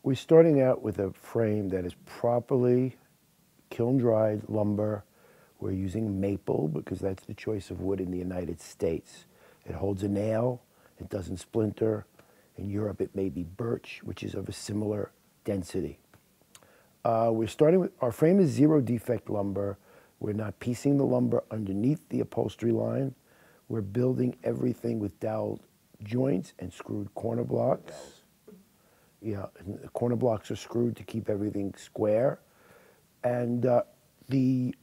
We're starting out with a frame that is properly kiln-dried lumber. We're using maple because that's the choice of wood in the United States. It holds a nail, it doesn't splinter. In Europe, it may be birch, which is of a similar density. We're starting with, our frame is zero defect lumber. We're not piecing the lumber underneath the upholstery line. We're building everything with dowel joints and screwed corner blocks. Yeah, and the corner blocks are screwed to keep everything square. And the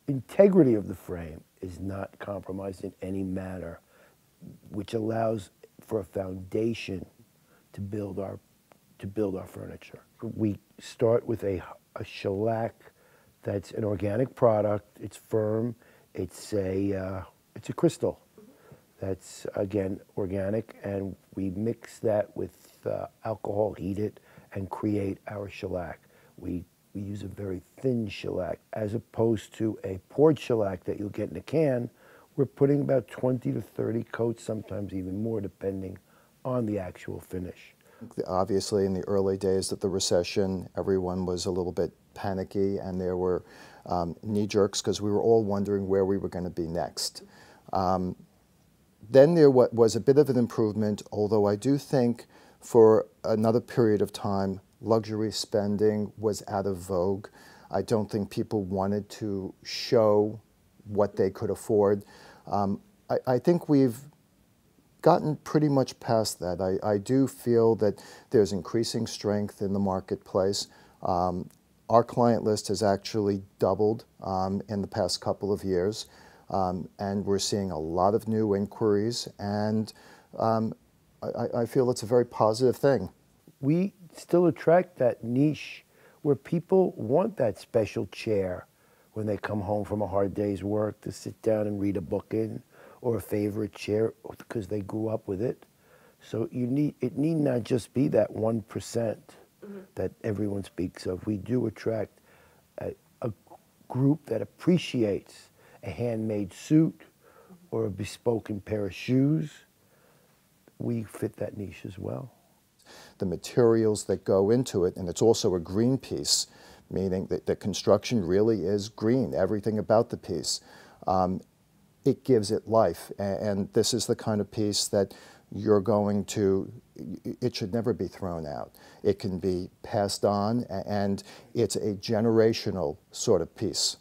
integrity of the frame is not compromised in any manner, which allows for a foundation to build our furniture. We start with a shellac that's an organic product. It's firm. It's a crystal that's, again, organic, and we mix that with alcohol, heat it, and create our shellac. We use a very thin shellac as opposed to a poured shellac that you'll get in a can. We're putting about 20 to 30 coats, sometimes even more, depending on the actual finish. Obviously, in the early days of the recession, everyone was a little bit panicky, and there were knee jerks because we were all wondering where we were going to be next. Then there was a bit of an improvement, although I do think for another period of time, luxury spending was out of vogue. I don't think people wanted to show what they could afford. I think we've gotten pretty much past that. I do feel that there's increasing strength in the marketplace. Our client list has actually doubled in the past couple of years, and we're seeing a lot of new inquiries, and I feel it's a very positive thing. We still attract that niche where people want that special chair when they come home from a hard day's work to sit down and read a book in, or a favorite chair because they grew up with it. So it need not just be that 1% that everyone speaks of. We do attract a group that appreciates a handmade suit or a bespoken pair of shoes. We fit that niche as well. The materials that go into it, and it's also a green piece, meaning that the construction really is green, everything about the piece. It gives it life, and this is the kind of piece that you're going to, it should never be thrown out. It can be passed on, and it's a generational sort of piece.